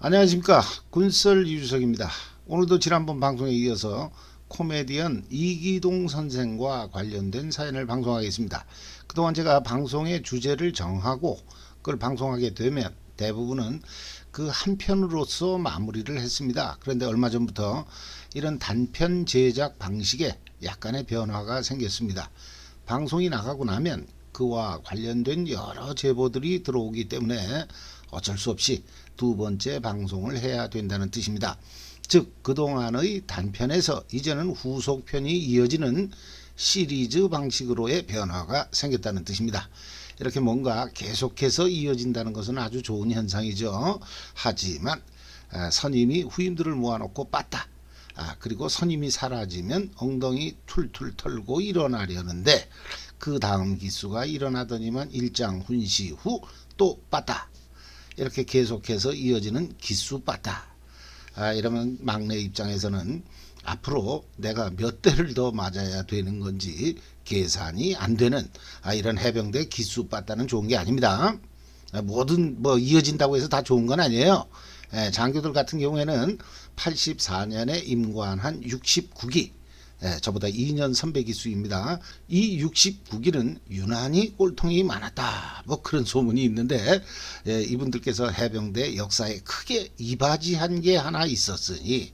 안녕하십니까, 군썰 유주석입니다. 오늘도 지난번 방송에 이어서 코미디언 이기동 선생과 관련된 사연을 방송하겠습니다. 그동안 제가 방송의 주제를 정하고 그걸 방송하게 되면 대부분은 그 한 편으로서 마무리를 했습니다. 그런데 얼마 전부터 이런 단편 제작 방식에 약간의 변화가 생겼습니다. 방송이 나가고 나면 그와 관련된 여러 제보들이 들어오기 때문에 어쩔 수 없이 두 번째 방송을 해야 된다는 뜻입니다. 즉 그동안의 단편에서 이제는 후속편이 이어지는 시리즈 방식으로의 변화가 생겼다는 뜻입니다. 이렇게 뭔가 계속해서 이어진다는 것은 아주 좋은 현상이죠. 하지만 선임이 후임들을 모아놓고 빠따, 그리고 선임이 사라지면 엉덩이 툴툴 털고 일어나려는데 그 다음 기수가 일어나더니만 일장훈시 후 또 빠따, 이렇게 계속해서 이어지는 기수 빠따. 이러면 막내 입장에서는 앞으로 내가 몇 대를 더 맞아야 되는 건지 계산이 안 되는 이런 해병대 기수 빠따는 좋은 게 아닙니다. 뭐든 뭐 이어진다고 해서 다 좋은 건 아니에요. 장교들 같은 경우에는 84년에 임관한 69기, 저보다 2년 선배 기수입니다. 이 69기는 유난히 꼴통이 많았다, 뭐 그런 소문이 있는데, 이분들께서 해병대 역사에 크게 이바지한 게 하나 있었으니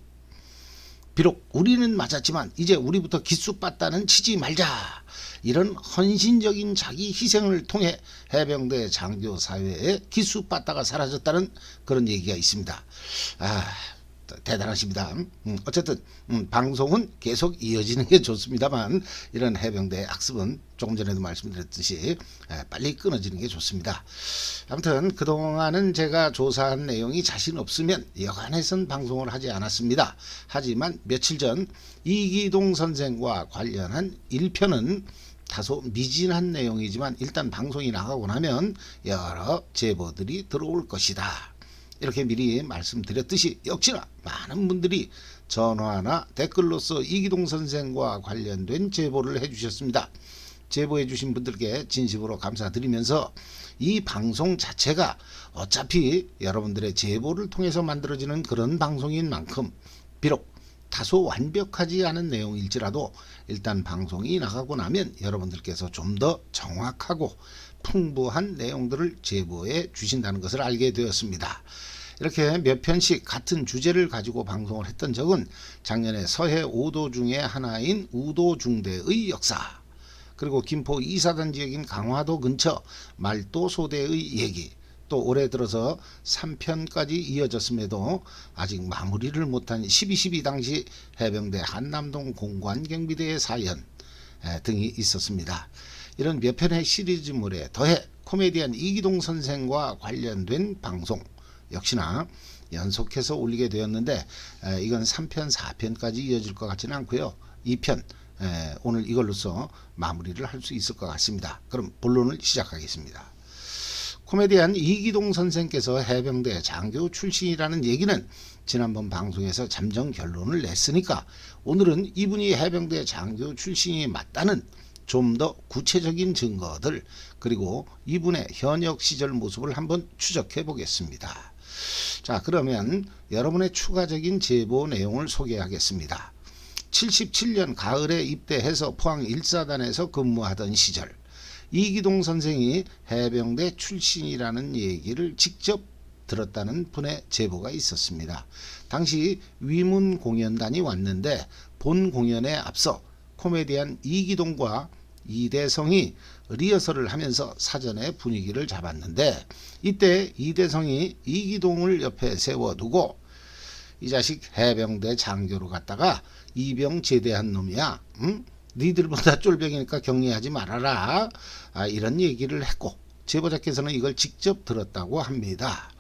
비록 우리는 맞았지만 이제 우리부터 기수 빠따는 치지 말자, 이런 헌신적인 자기 희생을 통해 해병대 장교 사회에 기수 빠따가 사라졌다는 그런 얘기가 있습니다. 대단하십니다. 어쨌든 방송은 계속 이어지는 게 좋습니다만 이런 해병대 학습은 조금 전에도 말씀드렸듯이 빨리 끊어지는 게 좋습니다. 아무튼 그동안은 제가 조사한 내용이 자신 없으면 여간해선 방송을 하지 않았습니다. 하지만 며칠 전 이기동 선생과 관련한 1편은 다소 미진한 내용이지만 일단 방송이 나가고 나면 여러 제보들이 들어올 것이다, 이렇게 미리 말씀드렸듯이 역시나 많은 분들이 전화나 댓글로서 이기동 선생과 관련된 제보를 해주셨습니다. 제보해 주신 분들께 진심으로 감사드리면서 이 방송 자체가 어차피 여러분들의 제보를 통해서 만들어지는 그런 방송인 만큼 비록 다소 완벽하지 않은 내용일지라도 일단 방송이 나가고 나면 여러분들께서 좀 더 정확하고 풍부한 내용들을 제보해 주신다는 것을 알게 되었습니다. 이렇게 몇 편씩 같은 주제를 가지고 방송을 했던 적은 작년에 서해 5도 중에 하나인 우도중대의 역사, 그리고 김포 2사단 지역인 강화도 근처 말도 소대의 얘기, 또 올해 들어서 3편까지 이어졌음에도 아직 마무리를 못한 12.12 당시 해병대 한남동 공관경비대의 사연 등이 있었습니다. 이런 몇 편의 시리즈물에 더해 코미디언 이기동 선생과 관련된 방송 역시나 연속해서 올리게 되었는데, 이건 3편 4편까지 이어질 것 같지는 않고요. 2편 오늘 이걸로써 마무리를 할 수 있을 것 같습니다. 그럼 본론을 시작하겠습니다. 코미디언 이기동 선생께서 해병대 장교 출신이라는 얘기는 지난번 방송에서 잠정 결론을 냈으니까 오늘은 이분이 해병대 장교 출신이 맞다는 좀 더 구체적인 증거들, 그리고 이분의 현역 시절 모습을 한번 추적해 보겠습니다. 자, 그러면 여러분의 추가적인 제보 내용을 소개하겠습니다. 77년 가을에 입대해서 포항 1사단에서 근무하던 시절 이기동 선생이 해병대 출신이라는 얘기를 직접 들었다는 분의 제보가 있었습니다. 당시 위문 공연단이 왔는데 본 공연에 앞서 코미디언 이기동과 이대성이 리허설을 하면서 사전에 분위기를 잡았는데, 이때 이대성이 이기동을 옆에 세워두고 이 자식 해병대 장교로 갔다가 이병 제대한 놈이야, 니들보다 쫄병이니까 격리하지 말아라, 이런 얘기를 했고 제보자께서는 이걸 직접 들었다고 합니다.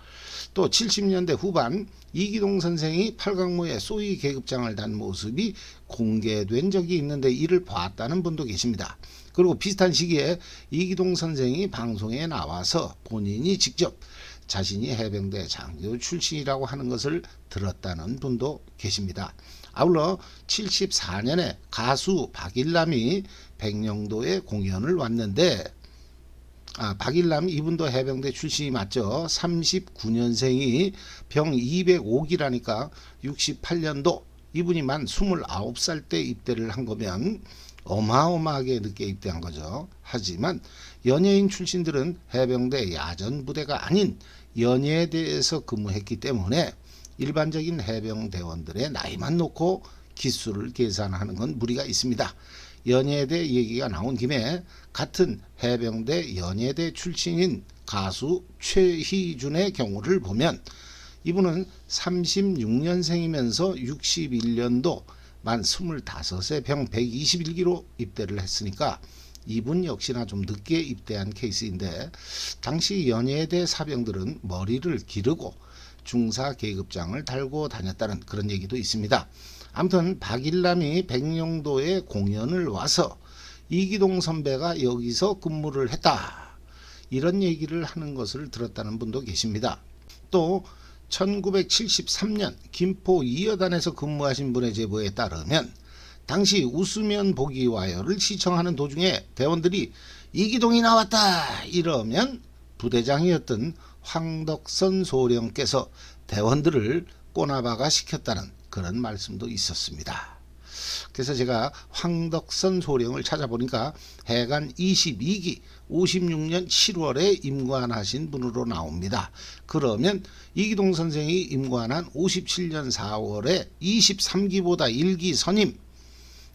또 70년대 후반 이기동 선생이 팔강모에 소위 계급장을 단 모습이 공개된 적이 있는데 이를 봤다는 분도 계십니다. 그리고 비슷한 시기에 이기동 선생이 방송에 나와서 본인이 직접 자신이 해병대 장교 출신이라고 하는 것을 들었다는 분도 계십니다. 아울러 74년에 가수 박일남이 백령도에 공연을 왔는데 박일남 이분도 해병대 출신이 맞죠. 39년생이 병 205기라니까 68년도 이분이 만 29살 때 입대를 한 거면 어마어마하게 늦게 입대한 거죠. 하지만 연예인 출신들은 해병대 야전부대가 아닌 연예대에서 근무했기 때문에 일반적인 해병대원들의 나이만 놓고 기수를 계산하는 건 무리가 있습니다. 연예대 얘기가 나온 김에 같은 해병대 연예대 출신인 가수 최희준의 경우를 보면 이분은 36년생이면서 61년도 만 25세 병 121기로 입대를 했으니까 이분 역시나 좀 늦게 입대한 케이스인데 당시 연예대 사병들은 머리를 기르고 중사 계급장을 달고 다녔다는 그런 얘기도 있습니다. 아무튼 박일남이 백령도에 공연을 와서 이기동 선배가 여기서 근무를 했다. 이런 얘기를 하는 것을 들었다는 분도 계십니다. 또 1973년 김포 2여단에서 근무하신 분의 제보에 따르면 당시 웃으면 보기 와요를 시청하는 도중에 대원들이 이기동이 나왔다 이러면 부대장이었던 황덕선 소령께서 대원들을 꼬나박아 시켰다는 그런 말씀도 있었습니다. 그래서 제가 황덕선 소령을 찾아보니까 해관 22기 56년 7월에 임관하신 분으로 나옵니다. 그러면 이기동 선생이 임관한 57년 4월에 23기보다 1기 선임,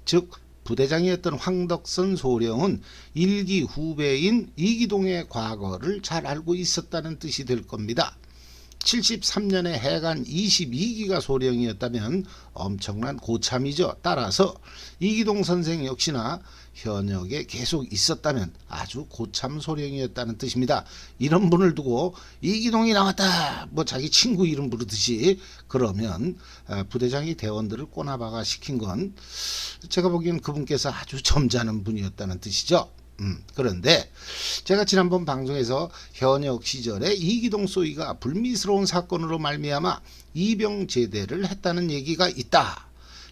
즉 부대장이었던 황덕선 소령은 1기 후배인 이기동의 과거를 잘 알고 있었다는 뜻이 될 겁니다. 73년에 해관 22기가 소령이었다면 엄청난 고참이죠. 따라서 이기동 선생 역시나 현역에 계속 있었다면 아주 고참 소령이었다는 뜻입니다. 이런 분을 두고 이기동이 나왔다 뭐 자기 친구 이름 부르듯이 그러면 부대장이 대원들을 꼬나박아 시킨 건 제가 보기엔 그분께서 아주 점잖은 분이었다는 뜻이죠. 그런데 제가 지난번 방송에서 현역 시절에 이기동 소위가 불미스러운 사건으로 말미암아 이병 제대를 했다는 얘기가 있다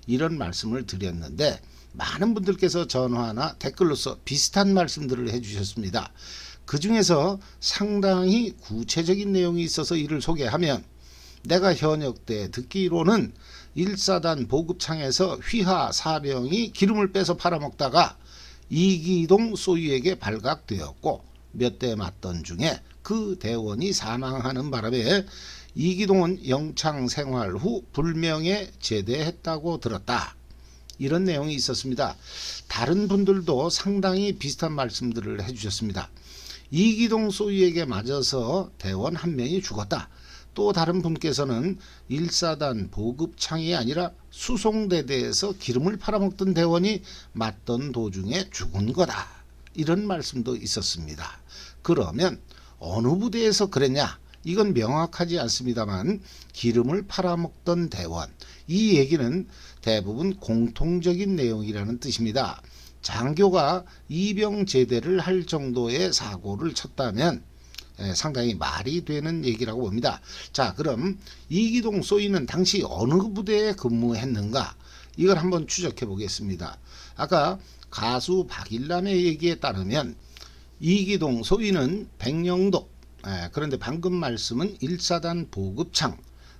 이런 말씀을 드렸는데 많은 분들께서 전화나 댓글로서 비슷한 말씀들을 해주셨습니다. 그 중에서 상당히 구체적인 내용이 있어서 이를 소개하면 내가 현역 때 듣기로는 1사단 보급창에서 휘하 사병이 기름을 빼서 팔아먹다가 이기동 소위에게 발각되었고 몇 대 맞던 중에 그 대원이 사망하는 바람에 이기동은 영창 생활 후 불명예 제대했다고 들었다. 이런 내용이 있었습니다. 다른 분들도 상당히 비슷한 말씀들을 해주셨습니다. 이기동 소위에게 맞아서 대원 한 명이 죽었다. 또 다른 분께서는 1사단 보급창이 아니라 수송대대에서 기름을 팔아먹던 대원이 맞던 도중에 죽은 거다. 이런 말씀도 있었습니다. 그러면 어느 부대에서 그랬냐? 이건 명확하지 않습니다만 기름을 팔아먹던 대원, 이 얘기는 대부분 공통적인 내용이라는 뜻입니다. 장교가 이병 제대를 할 정도의 사고를 쳤다면 상당히 말이 되는 얘기라고 봅니다. 자, 그럼 이기동 소위는 당시 어느 부대에 근무했는가? 이걸 한번 추적해 보겠습니다. 아까 가수 박일남의 얘기에 따르면 이기동 소위는 백령도, 그런데 방금 말씀은 1사단 보급창,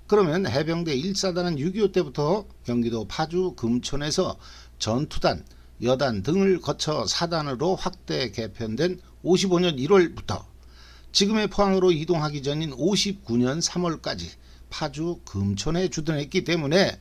그러면 해병대 1사단은 6.25 때부터 경기도 파주 금천에서 전투단, 여단 등을 거쳐 사단으로 확대 개편된 55년 1월부터 지금의 포항으로 이동하기 전인 59년 3월까지 파주 금천에 주둔했기 때문에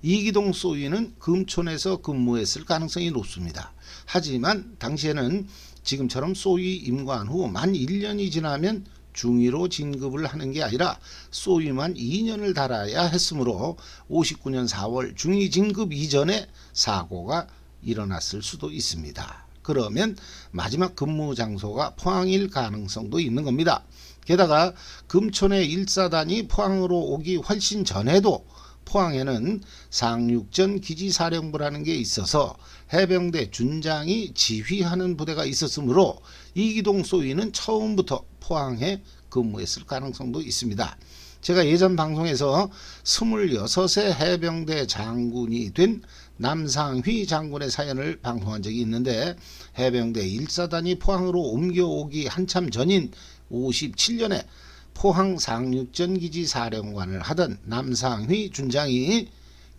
이기동 소위는 금천에서 근무했을 가능성이 높습니다. 하지만 당시에는 지금처럼 소위 임관 후 만 1년이 지나면 중위로 진급을 하는 게 아니라 소위만 2년을 달아야 했으므로 59년 4월 중위 진급 이전에 사고가 일어났을 수도 있습니다. 그러면 마지막 근무 장소가 포항일 가능성도 있는 겁니다. 게다가 금천의 1사단이 포항으로 오기 훨씬 전에도 포항에는 상륙전 기지사령부라는 게 있어서 해병대 준장이 지휘하는 부대가 있었으므로 이기동 소위는 처음부터 포항에 근무했을 가능성도 있습니다. 제가 예전 방송에서 26세 해병대 장군이 된 남상휘 장군의 사연을 방송한 적이 있는데, 해병대 1사단이 포항으로 옮겨오기 한참 전인 57년에 포항 상륙전기지 사령관을 하던 남상휘 준장이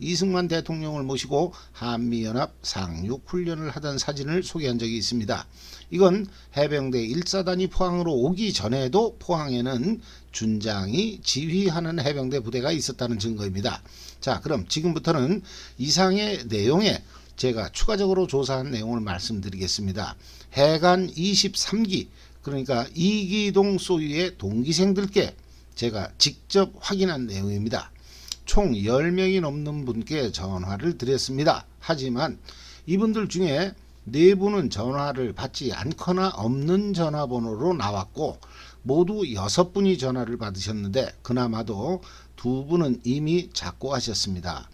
이승만 대통령을 모시고 한미연합 상륙훈련을 하던 사진을 소개한 적이 있습니다. 이건 해병대 1사단이 포항으로 오기 전에도 포항에는 준장이 지휘하는 해병대 부대가 있었다는 증거입니다. 자, 그럼 지금부터는 이상의 내용에 제가 추가적으로 조사한 내용을 말씀드리겠습니다. 해관 23기, 그러니까 이기동 소유의 동기생들께 제가 직접 확인한 내용입니다. 총 10명이 넘는 분께 전화를 드렸습니다. 하지만 이분들 중에 4분은 전화를 받지 않거나 없는 전화번호로 나왔고, 모두 6분이 전화를 받으셨는데 그나마도 2분은 이미 작고하셨습니다.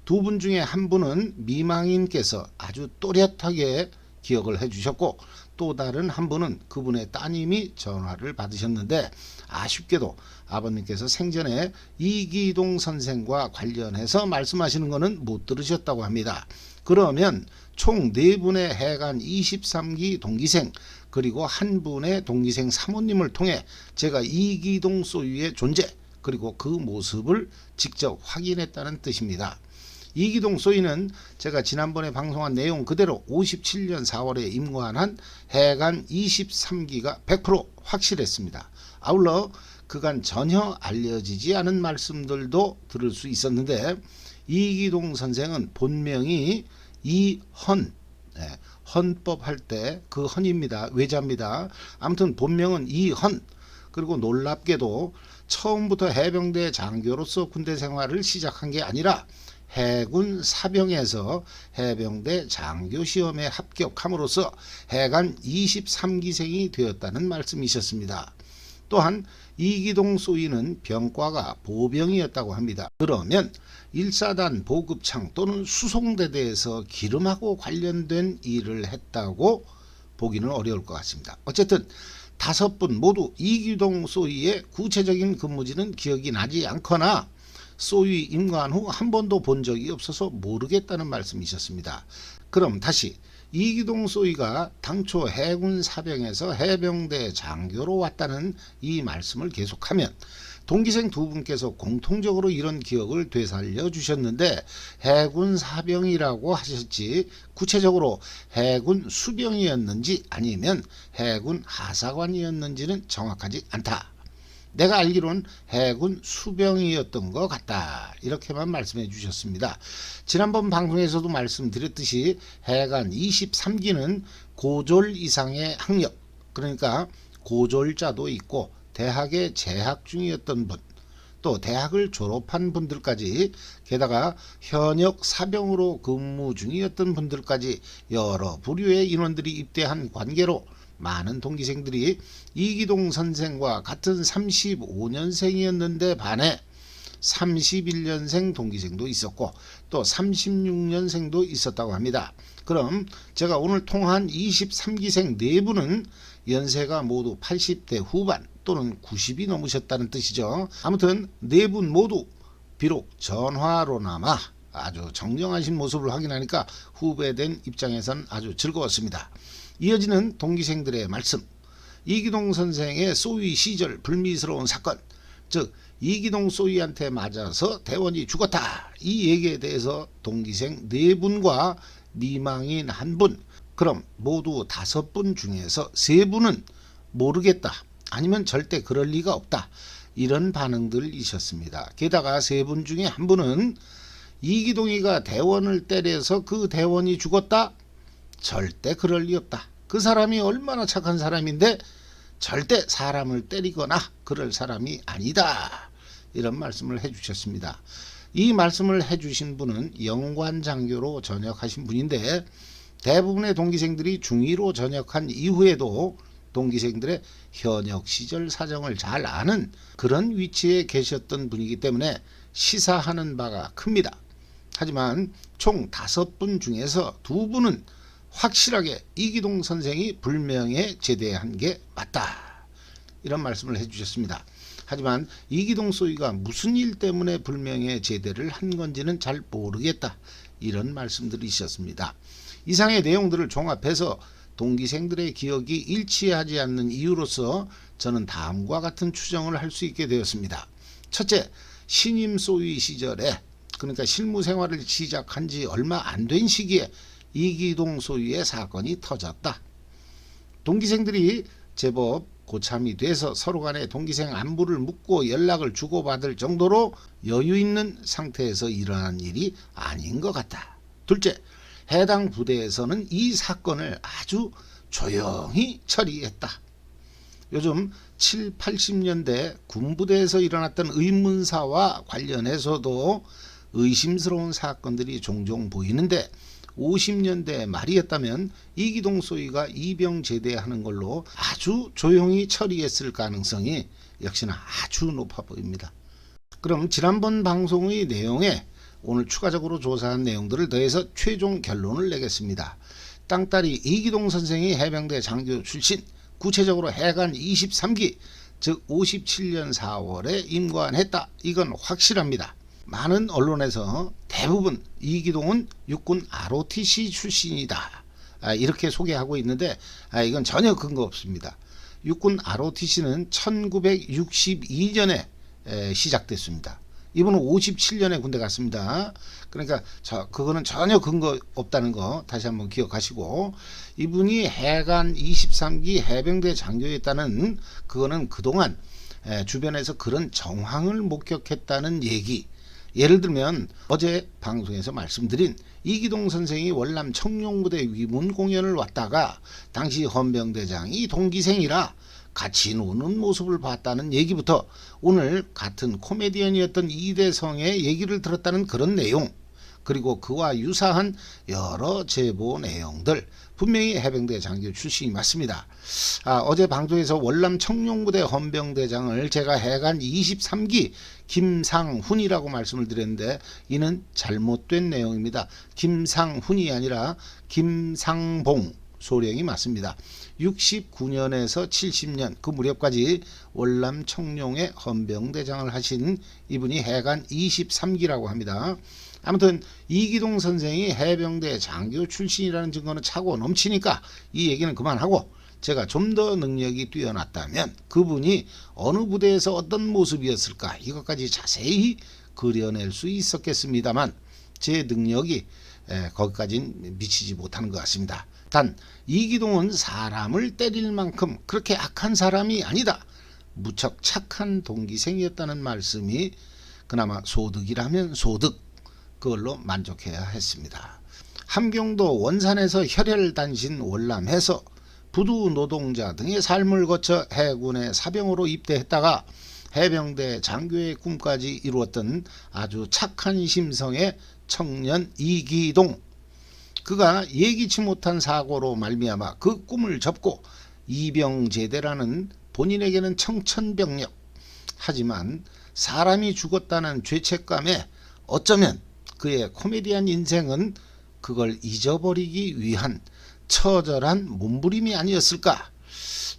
2분 중에 1분은 미망인께서 아주 또렷하게 기억을 해주셨고, 또 다른 1분은 그분의 따님이 전화를 받으셨는데, 아쉽게도 아버님께서 생전에 이기동 선생과 관련해서 말씀하시는 것은 못 들으셨다고 합니다. 그러면 총 4분의 해관 23기 동기생, 그리고 1분의 동기생 사모님을 통해 제가 이기동 소유의 존재, 그리고 그 모습을 직접 확인했다는 뜻입니다. 이기동 소위는 제가 지난번에 방송한 내용 그대로 57년 4월에 임관한 해관 23기가 100% 확실했습니다. 아울러 그간 전혀 알려지지 않은 말씀들도 들을 수 있었는데, 이기동 선생은 본명이 이헌, 헌법 할 때 그 헌입니다. 외자입니다. 아무튼 본명은 이헌. 그리고 놀랍게도 처음부터 해병대 장교로서 군대 생활을 시작한 게 아니라 해군 사병에서 해병대 장교 시험에 합격함으로써 해관 23기생이 되었다는 말씀이셨습니다. 또한 이기동 소위는 병과가 보병이었다고 합니다. 그러면 1사단 보급창 또는 수송대대에서 기름하고 관련된 일을 했다고 보기는 어려울 것 같습니다. 어쨌든 5분 모두 이기동 소위의 구체적인 근무지는 기억이 나지 않거나 소위 임관 후 한 번도 본 적이 없어서 모르겠다는 말씀이셨습니다. 그럼 다시 이기동 소위가 당초 해군 사병에서 해병대 장교로 왔다는 이 말씀을 계속하면, 동기생 2분께서 공통적으로 이런 기억을 되살려 주셨는데 해군 사병이라고 하셨지 구체적으로 해군 수병이었는지 아니면 해군 하사관이었는지는 정확하지 않다. 내가 알기로는 해군 수병이었던 것 같다. 이렇게만 말씀해 주셨습니다. 지난번 방송에서도 말씀드렸듯이 해관 23기는 고졸 이상의 학력, 그러니까 고졸자도 있고 대학에 재학 중이었던 분, 또 대학을 졸업한 분들까지, 게다가 현역 사병으로 근무 중이었던 분들까지 여러 부류의 인원들이 입대한 관계로 많은 동기생들이 이기동 선생과 같은 35년생이었는데 반해 31년생 동기생도 있었고 또 36년생도 있었다고 합니다. 그럼 제가 오늘 통화한 23기생 4분은 연세가 모두 80대 후반 또는 90이 넘으셨다는 뜻이죠. 아무튼 4분 모두 비록 전화로나마 아주 정정하신 모습을 확인하니까 후배된 입장에선 아주 즐거웠습니다. 이어지는 동기생들의 말씀, 이기동 선생의 소위 시절 불미스러운 사건, 즉 이기동 소위한테 맞아서 대원이 죽었다, 이 얘기에 대해서 동기생 4분과 미망인 1분, 그럼 모두 5분 중에서 3분은 모르겠다, 아니면 절대 그럴 리가 없다, 이런 반응들이셨습니다. 게다가 3분 중에 1분은 이기동이가 대원을 때려서 그 대원이 죽었다? 절대 그럴 리 없다. 그 사람이 얼마나 착한 사람인데 절대 사람을 때리거나 그럴 사람이 아니다. 이런 말씀을 해주셨습니다. 이 말씀을 해주신 분은 영관장교로 전역하신 분인데, 대부분의 동기생들이 중2로 전역한 이후에도 동기생들의 현역 시절 사정을 잘 아는 그런 위치에 계셨던 분이기 때문에 시사하는 바가 큽니다. 하지만 총 5분 중에서 2분은 확실하게 이기동 선생이 불명예 제대한 게 맞다, 이런 말씀을 해주셨습니다. 하지만 이기동 소위가 무슨 일 때문에 불명예 제대를 한 건지는 잘 모르겠다. 이런 말씀들이셨습니다. 이상의 내용들을 종합해서 동기생들의 기억이 일치하지 않는 이유로서 저는 다음과 같은 추정을 할 수 있게 되었습니다. 첫째, 신임 소위 시절에, 그러니까 실무 생활을 시작한 지 얼마 안 된 시기에 이기동 소위의 사건이 터졌다. 동기생들이 제법 고참이 돼서 서로 간에 동기생 안부를 묻고 연락을 주고받을 정도로 여유 있는 상태에서 일어난 일이 아닌 것 같다. 둘째, 해당 부대에서는 이 사건을 아주 조용히 처리했다. 요즘 7, 80년대 군부대에서 일어났던 의문사와 관련해서도 의심스러운 사건들이 종종 보이는데 50년대 말이었다면 이기동 소위가 이병 제대하는 걸로 아주 조용히 처리했을 가능성이 역시나 아주 높아 보입니다. 그럼 지난번 방송의 내용에 오늘 추가적으로 조사한 내용들을 더해서 최종 결론을 내겠습니다. 땅딸이 이기동 선생이 해병대 장교 출신, 구체적으로 해관 23기, 즉 57년 4월에 임관했다. 이건 확실합니다. 많은 언론에서 대부분 이기동은 육군 ROTC 출신이다, 이렇게 소개하고 있는데 이건 전혀 근거 없습니다. 육군 ROTC는 1962년에 시작됐습니다. 이분은 57년에 군대 갔습니다. 그러니까 그거는 전혀 근거 없다는 거 다시 한번 기억하시고, 이분이 해관 23기 해병대 장교였다는 그거는 그동안 주변에서 그런 정황을 목격했다는 얘기. 예를 들면 어제 방송에서 말씀드린 이기동 선생이 월남 청룡부대 위문 공연을 왔다가 당시 헌병대장이 동기생이라 같이 노는 모습을 봤다는 얘기부터 오늘 같은 코미디언이었던 이대성의 얘기를 들었다는 그런 내용, 그리고 그와 유사한 여러 제보 내용들, 분명히 해병대 장교 출신이 맞습니다. 어제 방송에서 월남 청룡부대 헌병대장을 제가 해관 23기 김상훈이라고 말씀을 드렸는데 이는 잘못된 내용입니다. 김상훈이 아니라 김상봉 소령이 맞습니다. 69년에서 70년 그 무렵까지 월남 청룡의 헌병대장을 하신 이분이 해관 23기라고 합니다. 아무튼 이기동 선생이 해병대 장교 출신이라는 증거는 차고 넘치니까 이 얘기는 그만하고, 제가 좀 더 능력이 뛰어났다면 그분이 어느 부대에서 어떤 모습이었을까 이것까지 자세히 그려낼 수 있었겠습니다만 제 능력이 거기까지는 미치지 못하는 것 같습니다. 단 이기동은 사람을 때릴 만큼 그렇게 악한 사람이 아니다, 무척 착한 동기생이었다는 말씀이 그나마 소득이라면 소득, 그걸로 만족해야 했습니다. 함경도 원산에서 혈혈단신 월남해서 부두 노동자 등의 삶을 거쳐 해군의 사병으로 입대했다가 해병대 장교의 꿈까지 이루었던 아주 착한 심성의 청년 이기동. 그가 예기치 못한 사고로 말미암아 그 꿈을 접고 이병제대라는 본인에게는 청천벽력, 하지만 사람이 죽었다는 죄책감에 어쩌면 그의 코미디한 인생은 그걸 잊어버리기 위한 처절한 몸부림이 아니었을까,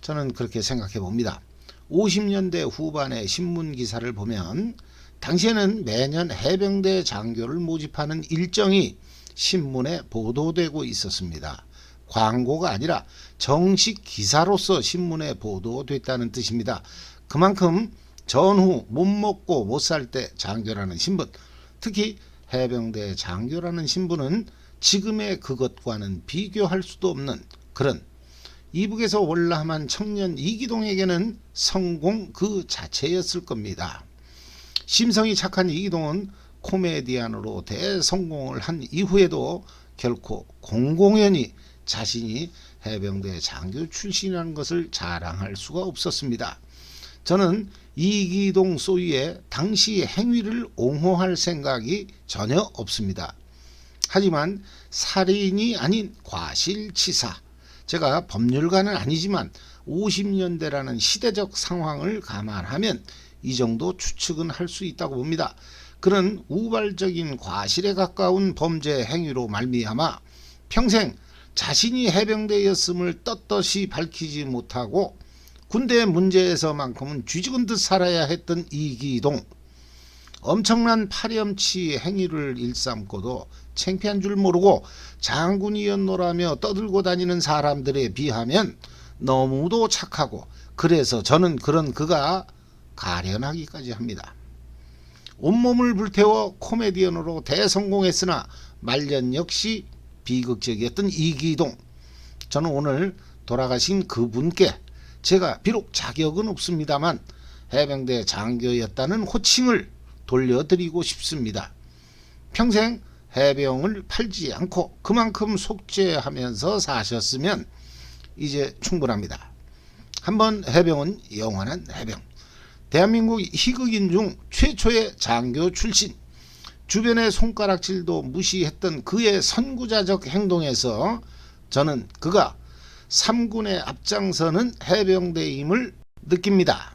저는 그렇게 생각해 봅니다. 50년대 후반의 신문 기사를 보면 당시에는 매년 해병대 장교를 모집하는 일정이 신문에 보도되고 있었습니다. 광고가 아니라 정식 기사로서 신문에 보도됐다는 뜻입니다. 그만큼 전후 못 먹고 못 살 때 장교라는 신분, 특히 해병대 장교라는 신분은 지금의 그것과는 비교할 수도 없는 그런 이북에서 월남한 청년 이기동에게는 성공 그 자체였을 겁니다. 심성이 착한 이기동은 코미디언으로 대성공을 한 이후에도 결코 공공연히 자신이 해병대 장교 출신이라는 것을 자랑할 수가 없었습니다. 저는 이기동 소위의 당시 행위를 옹호할 생각이 전혀 없습니다. 하지만 살인이 아닌 과실치사, 제가 법률가는 아니지만 50년대라는 시대적 상황을 감안하면 이 정도 추측은 할 수 있다고 봅니다. 그런 우발적인 과실에 가까운 범죄 행위로 말미암아 평생 자신이 해병대였음을 떳떳이 밝히지 못하고 군대 문제에서만큼은 쥐죽은 듯 살아야 했던 이기동, 엄청난 파렴치 행위를 일삼고도 창피한 줄 모르고 장군이었노라며 떠들고 다니는 사람들에 비하면 너무도 착하고, 그래서 저는 그런 그가 가련하기까지 합니다. 온몸을 불태워 코미디언으로 대성공했으나 말년 역시 비극적이었던 이기동, 저는 오늘 돌아가신 그분께 제가 비록 자격은 없습니다만 해병대 장교였다는 호칭을 돌려드리고 싶습니다. 평생 해병을 팔지 않고 그만큼 속죄하면서 사셨으면 이제 충분합니다. 한번 해병은 영원한 해병. 대한민국 희극인 중 최초의 장교 출신, 주변의 손가락질도 무시했던 그의 선구자적 행동에서 저는 그가 3군의 앞장서는 해병대임을 느낍니다.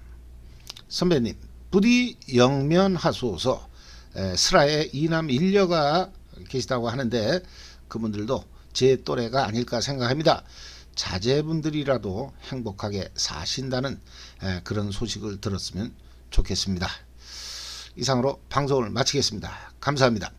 선배님, 부디 영면하소서. 슬하에 이남 일녀가 계시다고 하는데 그분들도 제 또래가 아닐까 생각합니다. 자제분들이라도 행복하게 사신다는 그런 소식을 들었으면 좋겠습니다. 이상으로 방송을 마치겠습니다. 감사합니다.